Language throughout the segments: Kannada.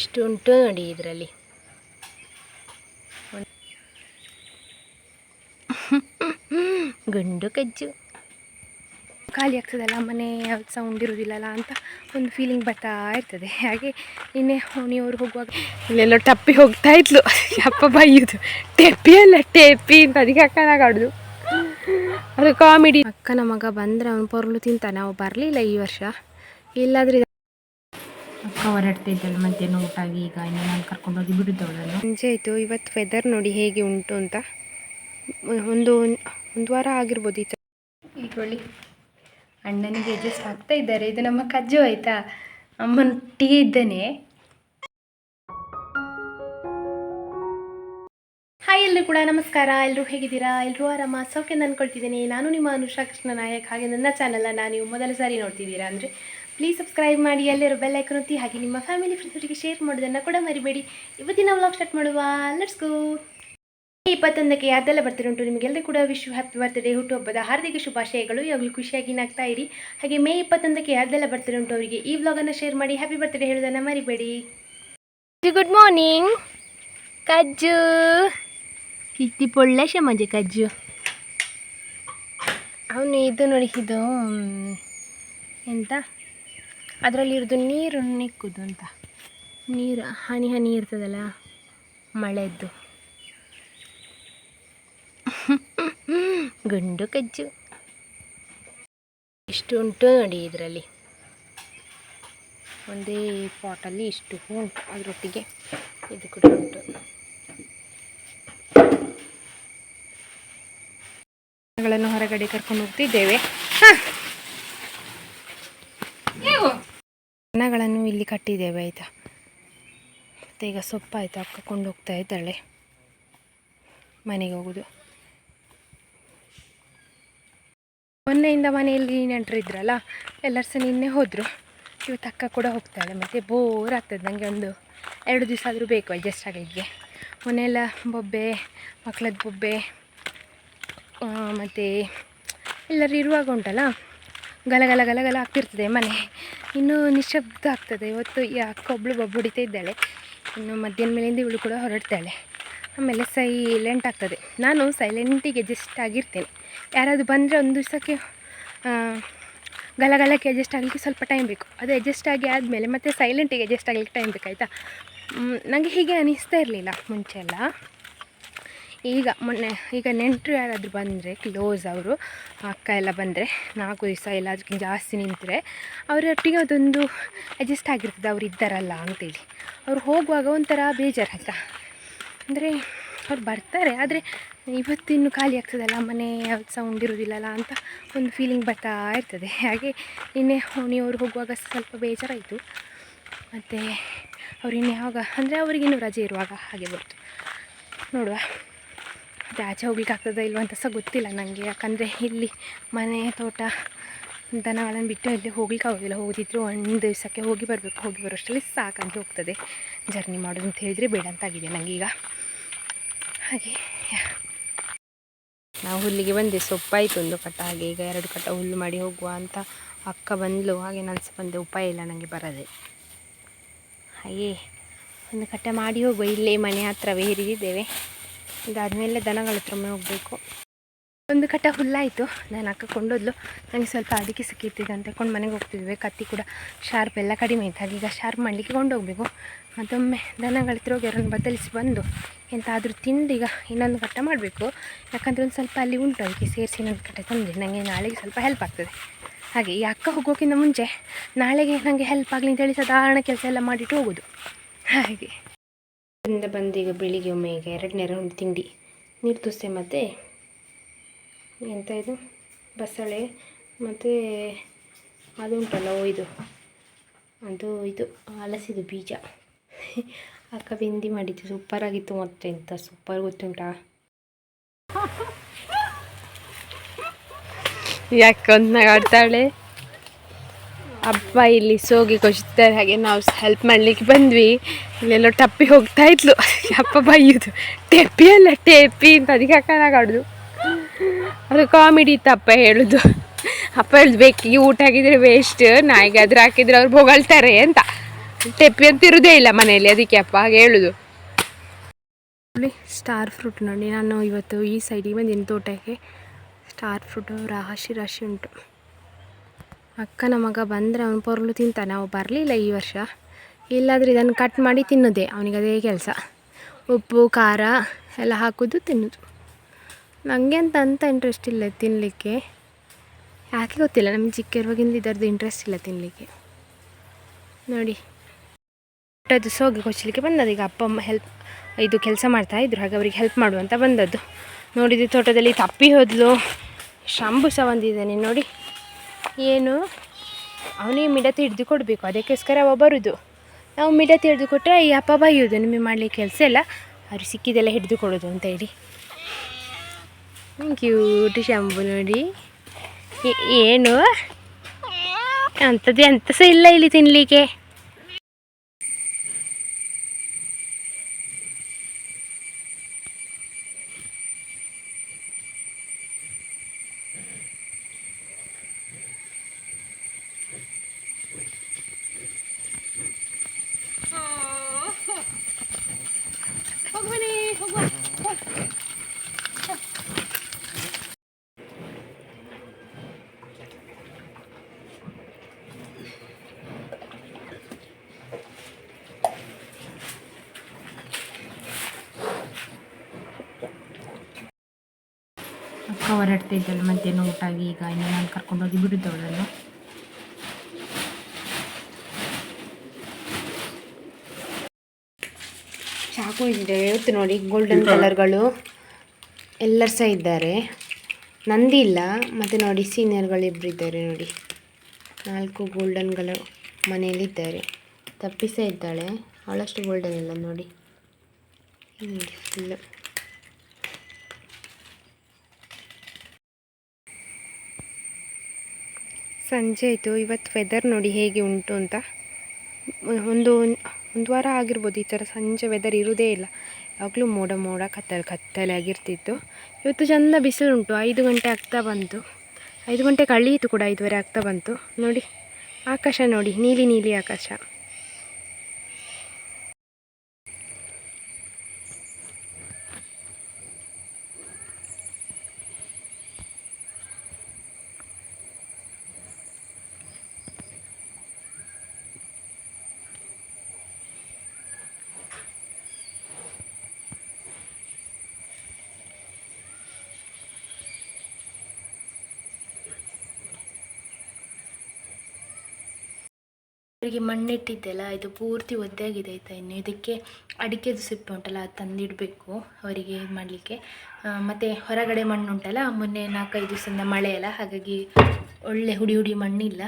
ಎಷ್ಟು ಉಂಟು ನೋಡಿ ಇದರಲ್ಲಿ. ಗುಂಡು ಕಜ್ಜು ಖಾಲಿ ಆಗ್ತದಲ್ಲ, ಮನೆ ಯಾವ್ದು ಸೌಂಡ್ ಇರೋದಿಲ್ಲಲ್ಲ ಅಂತ ಒಂದು ಫೀಲಿಂಗ್ ಬರ್ತಾ ಇರ್ತದೆ. ಹಾಗೆ ನಿನ್ನೆ ಓಣಿಯವ್ರು ಹೋಗುವಾಗ ಇಲ್ಲೆಲ್ಲೋ ಟಪ್ಪಿ ಹೋಗ್ತಾ ಇದ್ಲು. ಅಪ್ಪ ಬೈಯುದು, ಟೆಪ್ಪಿ ಅಲ್ಲ ಟೆಪ್ಪಿ ಅಂತ, ಅದಕ್ಕೆ ಅಕ್ಕನಾಗಾಡುದು. ಅದು ಕಾಮಿಡಿ. ಅಕ್ಕನ ಮಗ ಬಂದರೆ ಅವನು ಪೊರ್ಲು ತಿಂತಾನೆ. ಅವು ಬರಲಿಲ್ಲ ಈ ವರ್ಷ. ಇಲ್ಲಾದ್ರೆ ಅಕ್ಕ ಹೊರಡ್ತಾ ಇದ್ದಳು ಮಧ್ಯಾಹ್ನ ಊಟಾಗಿ. ಈಗ ಇನ್ನು ನಾನು ಕರ್ಕೊಂಡೋಗಿ ಬಿಡುತ್ತವಳನ್ನು. ಸಂಜೆ ಆಯಿತು. ಇವತ್ತು ವೆದರ್ ನೋಡಿ ಹೇಗೆ ಉಂಟು ಅಂತ. ಒಂದು ವಾರ ಆಗಿರ್ಬೋದು ಈ ಥರ. ಈಗೊಳ್ಳಿ ಅಣ್ಣನಿಗೆ ಅಡ್ಜಸ್ಟ್ ಆಗ್ತಾ ಇದ್ದಾರೆ. ಇದು ನಮ್ಮ ಕಜ್ಜು ಆಯಿತಾ, ಅಮ್ಮನೊಟ್ಟಿಗೆ ಇದ್ದೇನೆ. ಹಾಯ್ ಎಲ್ಲರೂ ಕೂಡ ನಮಸ್ಕಾರ. ಎಲ್ಲರೂ ಹೇಗಿದ್ದೀರಾ? ಎಲ್ಲರೂ ಆರಾಮ ಸೌಖ್ಯ ಅಂದ್ಕೊಳ್ತಿದ್ದೀನಿ. ನಾನು ನಿಮ್ಮ ಅನುಷಾ ಕೃಷ್ಣ ನಾಯಕ್. ಹಾಗೆ ನನ್ನ ಚಾನಲನ್ನು ನೀವು ಮೊದಲ ಸಾರಿ ನೋಡ್ತಿದ್ದೀರಾ ಅಂದರೆ ಪ್ಲೀಸ್ ಸಬ್ಸ್ಕ್ರೈಬ್ ಮಾಡಿ, ಎಲ್ಲರೂ ಬೆಲ್ ಐಕಾನ್ ಒತ್ತಿ. ಹಾಗೆ ನಿಮ್ಮ ಫ್ಯಾಮಿಲಿ ಫ್ರೆಂಡ್ಸೊಟ್ಟಿಗೆ ಶೇರ್ ಮಾಡೋದನ್ನು ಕೂಡ ಮರಿಬೇಡಿ. ಇವತ್ತಿನ ವ್ಲಾಗ್ ಸ್ಟಾರ್ಟ್ ಮಾಡುವ. Let's go. 21ಕ್ಕೆ ಯಾರ್ದೆಲ್ಲ ಬರ್ತಾರೆ ಉಂಟು ನಿಮಗೆಲ್ಲರೂ ಕೂಡ ವಿಶ್ ಹ್ಯಾಪಿ ಬರ್ತ್ಡೇ, ಹುಟ್ಟುಹಬ್ಬದ ಹಾರ್ದಿಕ ಶುಭಾಶಯಗಳು. ಯಾವಾಗಲೂ ಖುಷಿಯಾಗಿ ನಗ್ತಾ ಇರಿ. ಹಾಗೆ ಮೇ 21ಕ್ಕೆ ಯಾರ್ದೆಲ್ಲ ಬರ್ತಾರೆ ಉಂಟು ಅವರಿಗೆ ಈ ವ್ಲಾಗನ್ನು ಶೇರ್ ಮಾಡಿ ಹ್ಯಾಪಿ ಬರ್ತ್ಡೇ ಹೇಳೋದನ್ನು ಮರಿಬೇಡಿ. ಗುಡ್ ಮಾರ್ನಿಂಗ್ ಕಜ್ಜು. ಕಿತ್ತಿ ಪೊಳ್ಳೆ ಮಜೆ ಕಜ್ಜು. ಅವನು ಇದು ನೋಡಿ, ಇದು ಎಂತ ಅದರಲ್ಲಿರೋದು ನೀರು ನಿಕ್ಕುದು ಅಂತ. ನೀರು ಹನಿ ಹನಿ ಇರ್ತದಲ್ಲ ಮಳೆದ್ದು. ಗುಂಡು ಕಜ್ಜು ಎಷ್ಟು ಉಂಟು ನೋಡಿ ಇದರಲ್ಲಿ. ಒಂದೇ ಪಾಟಲ್ಲಿ ಇಷ್ಟು ಉಂಟು. ಅದರೊಟ್ಟಿಗೆ ಇದು ಕೂಡ ಉಂಟು. ಗಳನ್ನು ಹೊರಗಡೆ ಕರ್ಕೊಂಡು ಹೋಗ್ತಿದ್ದೇವೆ. ದನಗಳನ್ನು ಇಲ್ಲಿ ಕಟ್ಟಿದ್ದೇವೆ ಆಯಿತಾ. ಮತ್ತು ಈಗ ಸೊಪ್ಪಾಯಿತು, ಅಕ್ಕ ಕೊಂಡು ಹೋಗ್ತಾ ಇದ್ದಾಳೆ ಮನೆಗೆ ಹೋಗೋದು. ಮೊನ್ನೆಯಿಂದ ಮನೆಯಲ್ಲಿ ನೆಂಟರಿದ್ರಲ್ಲ, ಎಲ್ಲರೂ ಸಹ ನಿನ್ನೆ ಹೋದರು. ಇವತ್ತು ಅಕ್ಕ ಕೂಡ ಹೋಗ್ತಾಳೆ. ಮತ್ತು ಬೋರ್ ಆಗ್ತದೆ ನನಗೆ. 1-2 ದಿವಸ ಆದರೂ ಬೇಕು ಅಡ್ಜಸ್ಟ್ ಆಗಲಿಕ್ಕೆ. ಮೊನ್ನೆಲ್ಲ ಬೊಬ್ಬೆ, ಮಕ್ಕಳದ್ದು ಬೊಬ್ಬೆ ಮತ್ತು ಎಲ್ಲರೂ ಇರುವಾಗ ಉಂಟಲ್ಲ, ಗಲಗಲ ಗಲಗಲ ಆಗ್ತಿರ್ತದೆ ಮನೆ. ಇನ್ನೂ ನಿಶಬ್ದ ಆಗ್ತದೆ. ಇವತ್ತು ಈ ಅಕ್ಕ ಒಬ್ಬಳು ಬೊಬ್ಬು ಹೊಡಿತಾ ಇದ್ದಾಳೆ. ಇನ್ನು ಮಧ್ಯಾಹ್ನ ಮೇಲಿಂದ ಇವಳು ಕೂಡ ಹೊರಡ್ತಾಳೆ. ಆಮೇಲೆ ಸೈಲೆಂಟ್ ಆಗ್ತದೆ. ನಾನು ಸೈಲೆಂಟಿಗೆ ಅಡ್ಜಸ್ಟ್ ಆಗಿರ್ತೇನೆ. ಯಾರಾದರೂ ಬಂದರೆ ಒಂದು ದಿವಸಕ್ಕೆ ಗಲಗಲಕ್ಕೆ ಅಡ್ಜಸ್ಟ್ ಆಗಲಿಕ್ಕೆ ಸ್ವಲ್ಪ ಟೈಮ್ ಬೇಕು. ಅದು ಅಡ್ಜಸ್ಟ್ ಆಗಿ ಆದಮೇಲೆ ಮತ್ತೆ ಸೈಲೆಂಟಿಗೆ ಅಡ್ಜಸ್ಟ್ ಆಗಲಿಕ್ಕೆ ಟೈಮ್ ಬೇಕಾಯ್ತಾ. ನನಗೆ ಹೀಗೆ ಅನಿಸ್ತಾ ಇರಲಿಲ್ಲ ಮುಂಚೆ ಎಲ್ಲ. ಈಗ ನೆಂಟರು ಯಾರಾದರೂ ಬಂದರೆ, ಕ್ಲೋಸ್ ಅವರು ಅಕ್ಕ ಎಲ್ಲ ಬಂದರೆ, 4 ದಿವಸ ಎಲ್ಲ ಅದಕ್ಕಿಂತ ಜಾಸ್ತಿ ನಿಂತರೆ ಅವರೊಟ್ಟಿಗೆ ಅದೊಂದು ಅಡ್ಜಸ್ಟ್ ಆಗಿರ್ತದೆ. ಅವ್ರು ಇದ್ದಾರಲ್ಲ ಅಂತೇಳಿ. ಅವ್ರು ಹೋಗುವಾಗ ಒಂಥರ ಬೇಜಾರು ಆಯಿತಾ. ಅಂದರೆ ಅವ್ರು ಬರ್ತಾರೆ, ಆದರೆ ಇವತ್ತಿನ್ನು ಖಾಲಿ ಆಗ್ತದಲ್ಲ, ಮನೆ ಯಾವ್ದು ಸೌಂಡ್ ಇರೋದಿಲ್ಲಲ್ಲ ಅಂತ ಒಂದು ಫೀಲಿಂಗ್ ಬರ್ತಾ ಇರ್ತದೆ. ಹಾಗೆ ನಿನ್ನೆ ಓಣಿಯವ್ರು ಹೋಗುವಾಗ ಸ್ವಲ್ಪ ಬೇಜಾರಾಯಿತು. ಮತ್ತು ಅವ್ರು ಇನ್ನು ಯಾವಾಗ ಅಂದರೆ ಅವರಿಗಿನ್ನೂ ರಜೆ ಇರುವಾಗ ಹಾಗೆ ಬರ್ತು. ನೋಡುವ, ಮತ್ತು ಆಚೆ ಹೋಗ್ಲಿಕ್ಕೆ ಆಗ್ತದಾ ಇಲ್ವ ಅಂತ ಸಹ ಗೊತ್ತಿಲ್ಲ ನನಗೆ. ಯಾಕಂದರೆ ಇಲ್ಲಿ ಮನೆ ತೋಟ ದನಗಳನ್ನು ಬಿಟ್ಟು ಇಲ್ಲಿ ಹೋಗ್ಲಿಕ್ಕೆ ಆಗೋದಿಲ್ಲ. ಹೋಗಿದ್ರು 1 ದಿವಸಕ್ಕೆ ಹೋಗಿ ಬರೋಷ್ಟರಲ್ಲಿ ಸಾಕಂತ ಹೋಗ್ತದೆ. ಜರ್ನಿ ಮಾಡೋದು ಅಂತ ಹೇಳಿದರೆ ಬೇಡ ಅಂತಾಗಿದೆ ನನಗೀಗ. ಹಾಗೆ ನಾವು ಹುಲ್ಲಿಗೆ ಬಂದೆ. ಸೊಪ್ಪಾಯಿತು ಒಂದು ಕಟ್ಟ. ಹಾಗೆ ಈಗ 2 ಕಟ್ಟ ಹುಲ್ಲು ಮಾಡಿ ಹೋಗುವ ಅಂತ ಅಕ್ಕ ಬಂದಳು. ಹಾಗೆ ನಾನು ಸಹ ಬಂದೆ. ಉಪಾಯ ಇಲ್ಲ ನನಗೆ ಬರೋದೆ. ಹಾಗೆ ಒಂದು ಕಟ್ಟ ಮಾಡಿ ಹೋಗುವ. ಇಲ್ಲೇ ಮನೆ ಹತ್ರವೇ ಹಿರಿದಿದ್ದೇವೆ. ಇದಾದಮೇಲೆ ದನಗಳ ಹತ್ರ ಹೋಗಬೇಕು. ಒಂದು ಕಟ್ಟ ಹುಲ್ಲಾಯಿತು. ನಾನು ಅಕ್ಕ ಕೊಂಡೋದ್ಲು. ನನಗೆ ಸ್ವಲ್ಪ ಅಡಿಕೆ ಸಿಕ್ಕಿರ್ತಿದೆ ಅಂತ ಕೊಂಡು ಮನೆಗೆ ಹೋಗ್ತಿದ್ವಿ. ಕತ್ತಿ ಕೂಡ ಶಾರ್ಪ್ ಎಲ್ಲ ಕಡಿಮೆ ಇತ್ತು. ಹಾಗೆ ಈಗ ಶಾರ್ಪ್ ಮಾಡಲಿಕ್ಕೆ ಕೊಂಡೋಗಬೇಕು. ಮತ್ತೊಮ್ಮೆ ದನಗಳ ಹತ್ರ ಹೋಗಿ ಅವರನ್ನು ಬದಲಿಸಿ ಬಂದು ಎಂತಾದರೂ ತಿಂದು ಈಗ ಇನ್ನೊಂದು ಕಟ್ಟ ಮಾಡಬೇಕು. ಯಾಕಂದರೆ ಒಂದು ಸ್ವಲ್ಪ ಅಲ್ಲಿ ಉಂಟು, ಅದಕ್ಕೆ ಸೇರಿಸಿ ಇನ್ನೊಂದು ಕಟ್ಟ ತಂದರೆ ನನಗೆ ನಾಳೆಗೆ ಸ್ವಲ್ಪ ಹೆಲ್ಪ್ ಆಗ್ತದೆ. ಹಾಗೆ ಈ ಅಕ್ಕ ಹೋಗೋಕ್ಕಿಂತ ಮುಂಚೆ ನಾಳೆಗೆ ನನಗೆ ಹೆಲ್ಪ್ ಆಗಲಿ ಅಂತೇಳಿ ಸಾಧಾರಣ ಕೆಲಸ ಎಲ್ಲ ಮಾಡಿಟ್ಟು ಹೋಗೋದು. ಹಾಗೆ ಬಂದು ಈಗ ಬೆಳಿಗ್ಗೆ ಒಮ್ಮೆ ಈಗ 2ನೇ ರೌಂಡ್ ತಿಂಡಿ ನೀರು ದೋಸೆ ಮತ್ತು ಎಂತ ಇದು ಬಸಳೆ ಮತ್ತು ಅದು ಉಂಟಲ್ಲ ಇದು ಹಲಸಿದು ಬೀಜ ಅಕ್ಕ ಬಿಂದಿ ಮಾಡಿದ್ದು ಸೂಪರಾಗಿತ್ತು. ಮತ್ತು ಎಂತ ಸೂಪರ್ ಗೊತ್ತುಂಟಾ, ಯಾಕೊಂದು ಆಡ್ತಾಳೆ. ಅಪ್ಪ ಇಲ್ಲಿ ಸೋಗಿ ಕೊಚ್ತಾರೆ. ಹಾಗೆ ನಾವು ಹೆಲ್ಪ್ ಮಾಡಲಿಕ್ಕೆ ಬಂದ್ವಿ. ಇಲ್ಲೆಲ್ಲೋ ಟಪ್ಪಿ ಹೋಗ್ತಾ ಇದ್ಲು. ಅಪ್ಪ ಬೈಯುದು, ಟೆಪ್ಪಿ ಅಲ್ಲ ಟೆಪ್ಪಿ ಅಂತ, ಅದಕ್ಕೆ ಅಕ್ಕನಾಗಾಡುದು. ಅದು ಕಾಮಿಡಿ ಇತ್ತು ಅಪ್ಪ ಹೇಳೋದು. ಅಪ್ಪ ಹೇಳುದು, ಬೇಕಿಗೆ ಊಟ ಹಾಕಿದರೆ ವೇಸ್ಟ್, ನಾಯಿಗೆ ಅದ್ರ ಹಾಕಿದರೆ ಅವ್ರು ಬೊಗಳ್ತಾರೆ ಅಂತ. ತೆಪ್ಪಿ ಅಂತ ಇರೋದೇ ಇಲ್ಲ ಮನೆಯಲ್ಲಿ, ಅದಕ್ಕೆ ಅಪ್ಪ ಹಾಗೆ ಹೇಳುದು. ಸ್ಟಾರ್ ಫ್ರೂಟ್ ನೋಡಿ, ನಾನು ಇವತ್ತು ಈ ಸೈಡಿಗೆ ಬಂದಿನಿ ತೋಟಕ್ಕೆ. ಸ್ಟಾರ್ ಫ್ರೂಟು ರಾಶಿ ರಾಶಿ ಉಂಟು. ಅಕ್ಕನ ಮಗ ಬಂದರೆ ಅವನು ಪೊರ್ಲು ತಿಂತಾನೆ. ಅವು ಬರಲಿಲ್ಲ ಈ ವರ್ಷ. ಇಲ್ಲಾದರೆ ಇದನ್ನು ಕಟ್ ಮಾಡಿ ತಿನ್ನೋದೇ ಅವನಿಗೆ, ಅದೇ ಕೆಲಸ. ಉಪ್ಪು ಖಾರ ಎಲ್ಲ ಹಾಕೋದು ತಿನ್ನೋದು. ನನಗೆ ಅಂತ ಇಂಟ್ರೆಸ್ಟ್ ಇಲ್ಲ ತಿನ್ನಲಿಕ್ಕೆ, ಯಾಕೆ ಗೊತ್ತಿಲ್ಲ. ನಮಗೆ ಚಿಕ್ಕ ಇರುವಾಗಿಂದ ಇದರದ್ದು ಇಂಟ್ರೆಸ್ಟ್ ಇಲ್ಲ ತಿನ್ನಲಿಕ್ಕೆ. ನೋಡಿ ಅದು ಸೋಗೆ ಕೊಚ್ಚಲಿಕ್ಕೆ ಬಂದದ್ದು. ಈಗ ಅಪ್ಪ ಅಮ್ಮ ಇದು ಕೆಲಸ ಮಾಡ್ತಾಯಿದ್ರು, ಹಾಗೆ ಅವರಿಗೆ ಹೆಲ್ಪ್ ಮಾಡುವಂತ ಬಂದದ್ದು. ನೋಡಿದರೆ ತೋಟದಲ್ಲಿ ತಪ್ಪಿ ಹೋದ್ಲು. ಶಂಭು ಸಹ ಬಂದಿದ್ದಾನೆ ನೋಡಿ. ಏನು ಅವನಿಗೆ ಮಿಡತೆ ಹಿಡಿದು ಕೊಡಬೇಕು, ಅದಕ್ಕೋಸ್ಕರ ಅವ ಬರುವುದು. ನಾವು ಮಿಡತೆ ಹಿಡಿದು ಕೊಟ್ಟರೆ ಈ ಅಪ್ಪ ಬೈಯೋದು, ನಿಮಗೆ ಮಾಡಲಿಕ್ಕೆ ಕೆಲಸ ಇಲ್ಲ, ಅವ್ರು ಸಿಕ್ಕಿದೆಲ್ಲ ಹಿಡಿದು ಕೊಡೋದು ಅಂತೇಳಿ. ಕ್ಯೂಟ್ ಶಂಭು ನೋಡಿ. ಏನು ಅಂಥದ್ದು ಎಂತ ಸಹ ಇಲ್ಲ ಇಲ್ಲಿ ತಿನ್ನಲಿಕ್ಕೆ. ಅಕ್ಕ ಹೊರಡ್ತಾ ಇದ್ದಲ್ಲ ಮಧ್ಯಾಹ್ನ ಊಟಾಗಿ. ಈಗ ಇನ್ನು ನಾನು ಕರ್ಕೊಂಡೋಗಿ ಬಿಡುತ್ತವಳನ್ನು. ಚಾಕು ಇದೆ ಇವತ್ತು ನೋಡಿ. ಗೋಲ್ಡನ್ ಕಲರ್ಗಳು ಎಲ್ಲರೂ ಸಹ ಇದ್ದಾರೆ. ನಂದಿಲ್ಲ. ಮತ್ತು ನೋಡಿ ಸೀನಿಯರ್ಗಳು ಇಬ್ಬರು ಇದ್ದಾರೆ ನೋಡಿ. 4 ಗೋಲ್ಡನ್ಗಳು ಮನೆಯಲ್ಲಿದ್ದಾರೆ. ತಪ್ಪಿ ಸಹ ಇದ್ದಾಳೆ, ಅವಳಷ್ಟು ಗೋಲ್ಡನ್ ಇಲ್ಲ ನೋಡಿ. ನೋಡಿ ಫುಲ್ಲು. ಸಂಜೆ ಆಯಿತು. ಇವತ್ತು ವೆದರ್ ನೋಡಿ ಹೇಗೆ ಉಂಟು ಅಂತ. ಒಂದು ವಾರ ಆಗಿರ್ಬೋದು ಈ ಥರ ಸಂಜೆ ವೆದರ್ ಇರೋದೇ ಇಲ್ಲ. ಯಾವಾಗಲೂ ಮೋಡ ಮೋಡ ಕತ್ತಲೆ ಆಗಿರ್ತಿತ್ತು. ಇವತ್ತು ಚೆಂದ ಬಿಸಿಲುಂಟು. 5 ಗಂಟೆ ಆಗ್ತಾ ಬಂತು. 5 ಗಂಟೆ ಕಳೆಯಿತು ಕೂಡ, 5:30 ಆಗ್ತಾ ಬಂತು ನೋಡಿ. ಆಕಾಶ ನೋಡಿ, ನೀಲಿ ನೀಲಿ ಆಕಾಶ. ಅವರಿಗೆ ಮಣ್ಣಿಟ್ಟಿದ್ದೆಲ್ಲ ಇದು ಪೂರ್ತಿ ಒದ್ದೆಯಾಗಿದೆ ಆಯಿತಾ. ಇನ್ನು ಇದಕ್ಕೆ ಅಡಿಕೆದು ಸಿಪ್ಪೆ ಉಂಟಲ್ಲ ಅದು ತಂದಿಡಬೇಕು ಅವರಿಗೆ ಇದು ಮಾಡಲಿಕ್ಕೆ. ಮತ್ತು ಹೊರಗಡೆ ಮಣ್ಣು ಉಂಟಲ್ಲ, ಮೊನ್ನೆ 4-5 ದಿವಸದಿಂದ ಮಳೆ ಅಲ್ಲ, ಹಾಗಾಗಿ ಒಳ್ಳೆ ಹುಡಿ ಮಣ್ಣಿಲ್ಲ.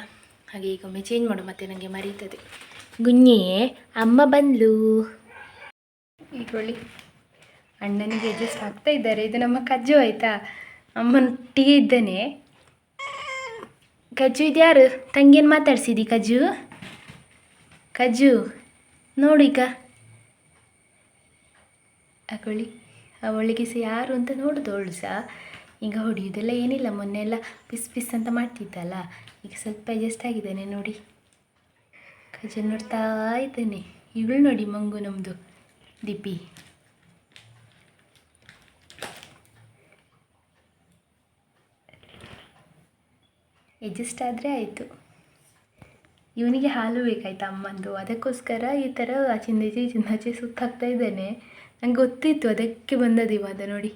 ಹಾಗೆ ಈಗ ಒಮ್ಮೆ ಚೇಂಜ್ ಮಾಡು, ಮತ್ತು ನನಗೆ ಮರೀತದೆ. ಗುഞ്ഞೆ ಅಮ್ಮ ಬಂದ್ಲು. ಈಗೊಳ್ಳಿ ಅಣ್ಣನಿಗೆ ಅಡ್ಜಸ್ಟ್ ಆಗ್ತಾ ಇದ್ದಾರೆ. ಇದು ನಮ್ಮ ಕಜ್ಜು ಆಯಿತಾ, ಅಮ್ಮನೊಟ್ಟಿಗೆ ಇದ್ದಾನೆ. ಕಜ್ಜು ಇದು ಯಾರು ತಂಗಿಯನ್ನು ಮಾತಾಡ್ಸಿದಿ? ಕಜ್ಜು ನೋಡು ಈಗ ಹಾಕೊಳ್ಳಿ. ಅವಳಿಗೆ ಸಹ ಯಾರು ಅಂತ ನೋಡೋದು. ಅವಳು ಸಹ ಈಗ ಹೊಡಿಯೋದೆಲ್ಲ ಏನಿಲ್ಲ. ಮೊನ್ನೆ ಎಲ್ಲ ಪಿಸ್ ಅಂತ ಮಾಡ್ತಿದ್ದಲ್ಲ, ಈಗ ಸ್ವಲ್ಪ ಅಡ್ಜಸ್ಟ್ ಆಗಿದ್ದಾನೆ ನೋಡಿ. ಕಜ್ಜು ನೋಡ್ತಾ ಇದ್ದಾನೆ. ಇವಳು ನೋಡಿ ಮಂಗು ನಮ್ಮದು ದಿಪ್ಪಿ. ಅಡ್ಜಸ್ಟ್ ಆದರೆ ಆಯಿತು. ಇವನಿಗೆ ಹಾಲು ಬೇಕಾಯ್ತು ಅಮ್ಮಂದು, ಅದಕ್ಕೋಸ್ಕರ ಈ ಥರ ಆಚೆ ಸುತ್ತಾಗ್ತಾ ಇದ್ದಾನೆ. ನಂಗೆ ಗೊತ್ತಿತ್ತು, ಅದಕ್ಕೆ ಬಂದದ್ದು ಇವಾಗ ನೋಡಿ.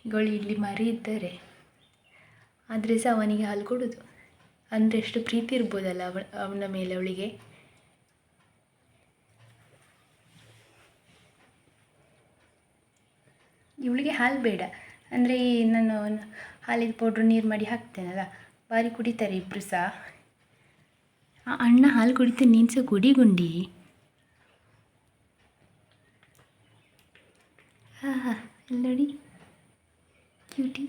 ಈಗಳು ಇಲ್ಲಿ ಮರಿ ಇದ್ದಾರೆ, ಆದರೆ ಸಹ ಅವನಿಗೆ ಹಾಲು ಕೊಡೋದು. ಅಂದರೆ ಎಷ್ಟು ಪ್ರೀತಿ ಇರ್ಬೋದಲ್ಲ ಅವನ ಮೇಲೆ ಅವಳಿಗೆ. ಇವಳಿಗೆ ಹಾಲು ಬೇಡ, ಅಂದರೆ ನಾನು ಹಾಲಿಗೆ ಪೌಡ್ರ್ ನೀರು ಮಾಡಿ ಹಾಕ್ತೇನಲ್ಲ, ಬಾರಿ ಕುಡಿತಾರೆ ಇಬ್ಬರು ಸಹ. ಅಣ್ಣ ಹಾಲು ಕುಡಿತೀನಿ, ನೀನು ಸಹ ಕುಡಿ ಗುಂಡಿ. ಹಾಂ ಅಲ್ಲಿ ನೋಡಿ ಕ್ಯೂಟಿ.